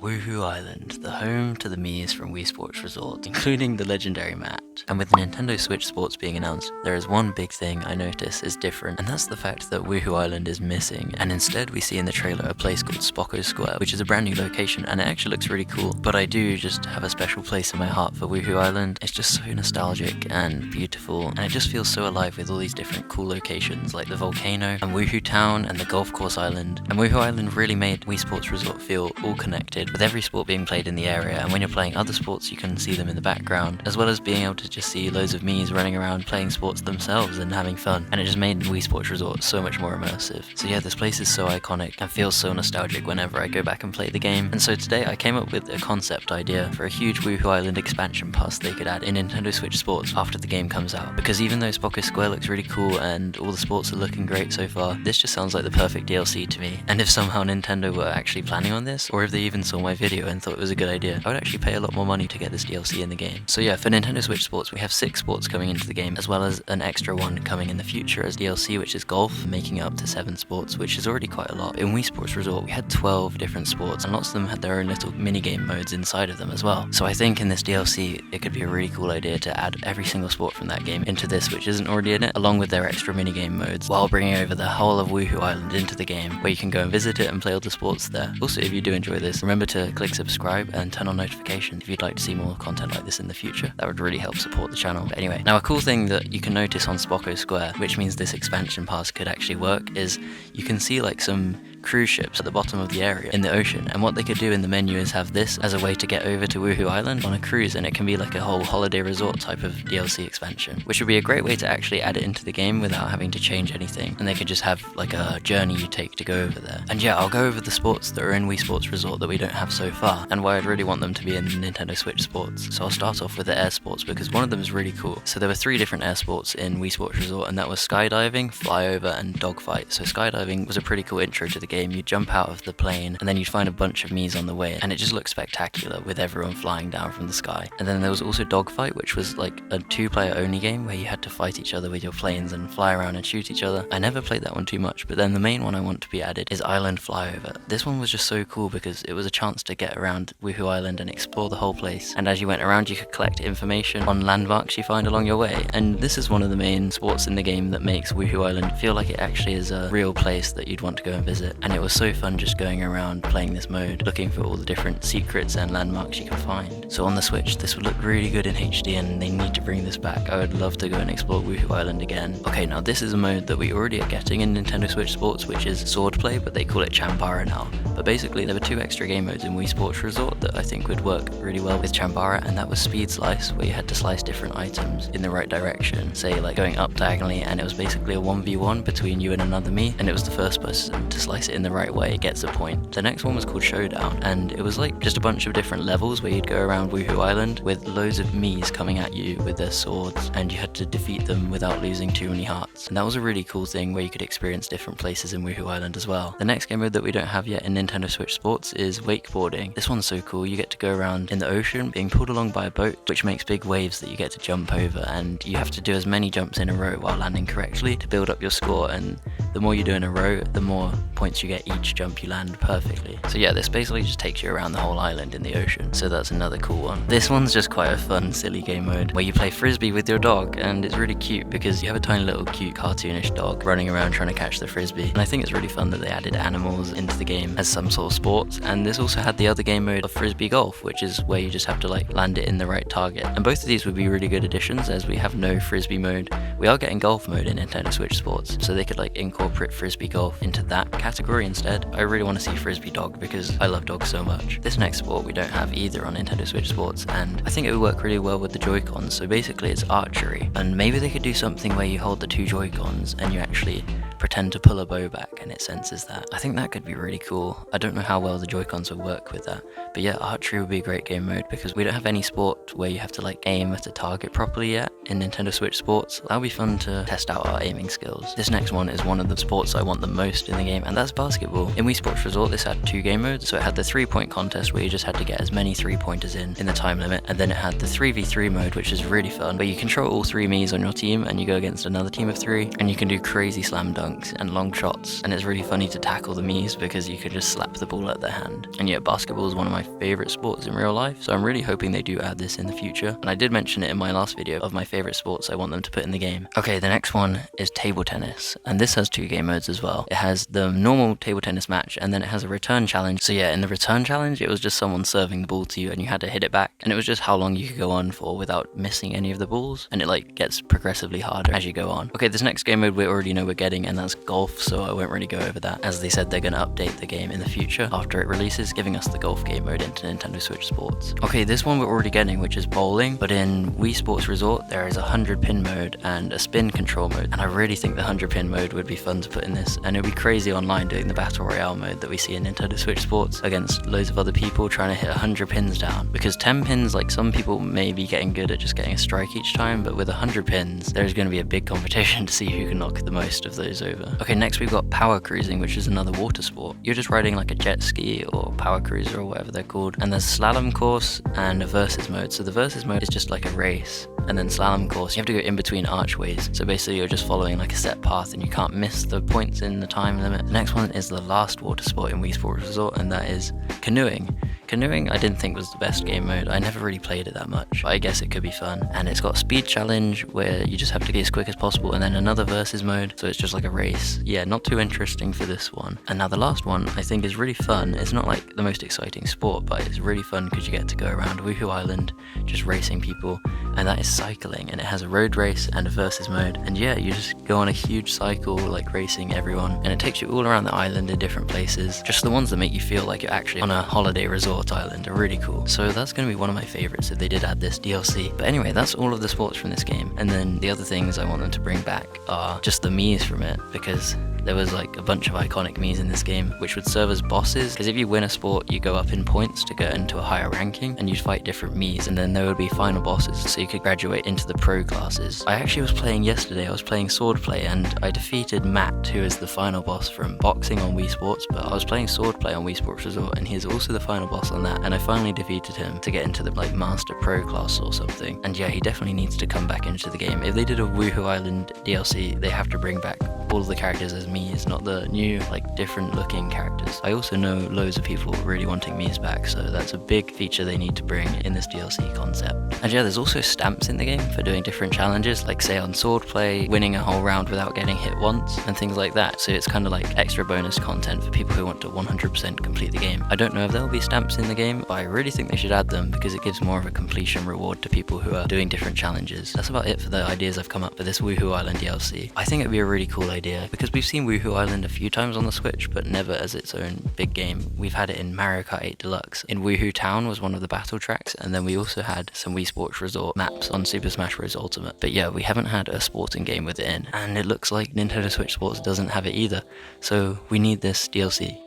Wuhu Island, the home to the Miis from Wii Sports Resort, including the legendary Matt. And with the Nintendo Switch Sports being announced, there is one big thing I notice is different, and that's the fact that Wuhu Island is missing, and instead we see in the trailer a place called Spocko Square, which is a brand new location, and it actually looks really cool. But I do just have a special place in my heart for Wuhu Island. It's just so nostalgic and beautiful, and it just feels so alive with all these different cool locations, like the volcano, and Wuhu Town, and the golf course island. And Wuhu Island really made Wii Sports Resort feel all connected, with every sport being played in the area, and when you're playing other sports you can see them in the background, as well as being able to just see loads of Miis running around playing sports themselves and having fun, and it just made Wii Sports Resort so much more immersive. So yeah, this place is so iconic and feels so nostalgic whenever I go back and play the game. And so today I came up with a concept idea for a huge Wuhu Island expansion pass they could add in Nintendo Switch Sports after the game comes out, because even though Spocko Square looks really cool and all the sports are looking great so far, this just sounds like the perfect DLC to me. And if somehow Nintendo were actually planning on this, or if they even saw my video and thought it was a good idea, I would actually pay a lot more money to get this DLC in the game. So yeah, for Nintendo Switch Sports we have 6 sports coming into the game, as well as an extra one coming in the future as DLC, which is golf, making it up to 7 sports, which is already quite a lot. In Wii Sports Resort we had 12 different sports, and lots of them had their own little mini-game modes inside of them as well. So I think in this DLC it could be a really cool idea to add every single sport from that game into this, which isn't already in it, along with their extra mini-game modes, while bringing over the whole of Wuhu Island into the game, where you can go and visit it and play all the sports there. Also, if you do enjoy this, remember to click subscribe and turn on notifications if you'd like to see more content like this in the future. That would really help support the channel. But anyway, now a cool thing that you can notice on Spocko Square, which means this expansion pass could actually work, is you can see like some cruise ships at the bottom of the area in the ocean, and what they could do in the menu is have this as a way to get over to Wuhu Island on a cruise, and it can be like a whole holiday resort type of DLC expansion, which would be a great way to actually add it into the game without having to change anything, and they could just have like a journey you take to go over there. And yeah, I'll go over the sports that are in Wii Sports Resort that we don't have so far, and why I'd really want them to be in Nintendo Switch Sports. So I'll start off with the air sports, because one of them is really cool. So there were 3 different air sports in Wii Sports Resort, and that was skydiving, flyover, and dogfight. So skydiving was a pretty cool intro to the game. You'd jump out of the plane, and then you'd find a bunch of Miis on the way, and it just looked spectacular with everyone flying down from the sky. And then there was also dogfight, which was like a 2-player only game where you had to fight each other with your planes and fly around and shoot each other. I never played that one too much, but then the main one I want to be added is island flyover. This one was just so cool because it was a chance to get around Wuhu Island and explore the whole place, and as you went around you could collect information on landmarks you find along your way. And this is one of the main sports in the game that makes Wuhu Island feel like it actually is a real place that you'd want to go and visit, and it was so fun just going around playing this mode, looking for all the different secrets and landmarks you can find. So on the Switch this would look really good in HD, and they need to bring this back. I would love to go and explore Wuhu Island again. Okay, now this is a mode that we already are getting in Nintendo Switch Sports, which is Swordplay, but they call it Chambara now. But basically there were 2 extra game modes in Wii Sports Resort that I think would work really well with Chambara, and that was Speed Slice, where you had to slice different items in the right direction, say like going up diagonally, and it was basically a 1v1 between you and another Mii, and it was the first person to slice it in the right way gets a point. The next one was called Showdown, and it was like just a bunch of different levels where you'd go around Wuhu Island with loads of Miis coming at you with their swords, and you had to defeat them without losing too many hearts. And that was a really cool thing where you could experience different places in Wuhu Island as well. The next game mode that we don't have yet in Nintendo Switch Sports is wakeboarding. This one's so cool. You get to go around in the ocean being pulled along by a boat, which makes big waves that you get to jump over, and you have to do as many jumps in a row while landing correctly to build up your score, and the more you do in a row, the more points you get each jump you land perfectly. So yeah, this basically just takes you around the whole island in the ocean, so that's another cool one. This one's just quite a fun, silly game mode where you play Frisbee with your dog, and it's really cute because you have a tiny little cute cartoonish dog running around trying to catch the Frisbee. And I think it's really fun that they added animals into the game as some sort of sport. And this also had the other game mode of Frisbee Golf, which is where you just have to like land it in the right target. And both of these would be really good additions, as we have no Frisbee mode. We are getting golf mode in Nintendo Switch Sports, so they could like incorporate Frisbee Golf into that category instead. I really want to see Frisbee Dog because I love dogs so much. This next sport we don't have either on Nintendo Switch Sports, and I think it would work really well with the Joy-Cons. So basically it's archery, and maybe they could do something where you hold the 2 Joy-Cons and you actually pretend to pull a bow back and it senses that. I think that could be really cool. I don't know how well the Joy-Cons would work with that, but yeah, archery would be a great game mode because we don't have any sport where you have to like aim at a target properly yet in Nintendo Switch Sports. That would be fun to test out our aiming skills. This next one is one of the sports I want the most in the game, and that's basketball. In Wii Sports Resort this had 2 game modes. So it had the 3-point contest where you just had to get as many 3-pointers in the time limit, and then it had the 3v3 mode, which is really fun, where you control all 3 Miis on your team and you go against another team of 3, and you can do crazy slam dunks dunks and long shots, and it's really funny to tackle the Miis because you could just slap the ball at their hand. And yeah, basketball is one of my favorite sports in real life, so I'm really hoping they do add this in the future. And I did mention it in my last video of my favorite sports I want them to put in the game. Okay, the next one is table tennis, and this has 2 game modes as well. It has the normal table tennis match, and then it has a return challenge. So yeah, in the return challenge, it was just someone serving the ball to you and you had to hit it back, and it was just how long you could go on for without missing any of the balls, and it like gets progressively harder as you go on. Okay, this next game mode we already know we're getting, and that's golf, so I won't really go over that, as they said they're going to update the game in the future after it releases, giving us the golf game mode into Nintendo Switch Sports. Okay, this one we're already getting, which is bowling, but in Wii Sports Resort there is a 100 pin mode and a spin control mode, and I really think the 100 pin mode would be fun to put in this, and it would be crazy online doing the Battle Royale mode that we see in Nintendo Switch Sports against loads of other people trying to hit 100 pins down, because 10 pins, like, some people may be getting good at just getting a strike each time, but with 100 pins there's going to be a big competition to see who can knock the most of those over. Okay, next we've got power cruising, which is another water sport. You're just riding like a jet ski or power cruiser or whatever they're called, and there's slalom course and a versus mode. So the versus mode is just like a race, and then slalom course you have to go in between archways, so basically you're just following like a set path and you can't miss the points in the time limit. The next one is the last water sport in Wii Sports Resort, and that is canoeing. Canoeing I didn't think was the best game mode. I never really played it that much, but I guess it could be fun. And it's got a speed challenge where you just have to get as quick as possible, and then another versus mode, so it's just like a race. Yeah, not too interesting for this one. And now the last one I think is really fun. It's not like the most exciting sport, but it's really fun because you get to go around Wuhu Island just racing people, and that is cycling, and it has a road race and a versus mode. And yeah, you just go on a huge cycle like racing everyone, and it takes you all around the island in different places. Just the ones that make you feel like you're actually on a holiday resort island are really cool. So that's going to be one of my favorites if they did add this DLC. But anyway, that's all of the sports from this game, and then the other things I want them to bring back are just the Miis from it, because there was like a bunch of iconic Miis in this game which would serve as bosses, because if you win a sport you go up in points to get into a higher ranking, and you'd fight different Miis, and then there would be final bosses so you could graduate into the pro classes. I actually was playing yesterday, I was playing Swordplay, and I defeated Matt, who is the final boss from boxing on Wii Sports, but I was playing Swordplay on Wii Sports Resort, and he's also the final boss on that, and I finally defeated him to get into the like Master Pro class or something. And yeah, he definitely needs to come back into the game. If they did a Wuhu Island DLC, they have to bring back all of the characters as Miis, not the new like different looking characters. I also know loads of people really wanting Miis back, so that's a big feature they need to bring in this DLC concept. And yeah, there's also stamps in the game for doing different challenges, like say on Swordplay, winning a whole round without getting hit once and things like that. So it's kind of like extra bonus content for people who want to 100% complete the game. I don't know if there'll be stamps in the game, but I really think they should add them because it gives more of a completion reward to people who are doing different challenges. That's about it for the ideas I've come up for this Wuhu Island DLC. I think it'd be a really cool idea because we've seen Wuhu Island a few times on the Switch, but never as its own big game. We've had it in Mario Kart 8 Deluxe. In Wuhu Town was one of the battle tracks, and then we also had some Wii Sports Resort maps on Super Smash Bros. Ultimate. But yeah, we haven't had a sporting game with it in, and it looks like Nintendo Switch Sports doesn't have it either. So we need this DLC.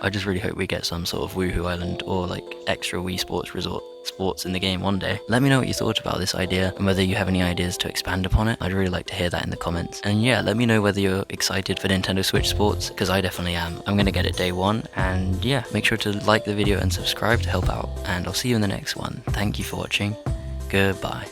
I just really hope we get some sort of Wuhu Island or like extra Wii Sports Resort sports in the game one day. Let me know what you thought about this idea and whether you have any ideas to expand upon it. I'd really like to hear that in the comments. And yeah, let me know whether you're excited for Nintendo Switch Sports, because I definitely am. I'm gonna get it day one, and yeah, make sure to like the video and subscribe to help out, and I'll see you in the next one. Thank you for watching. Goodbye.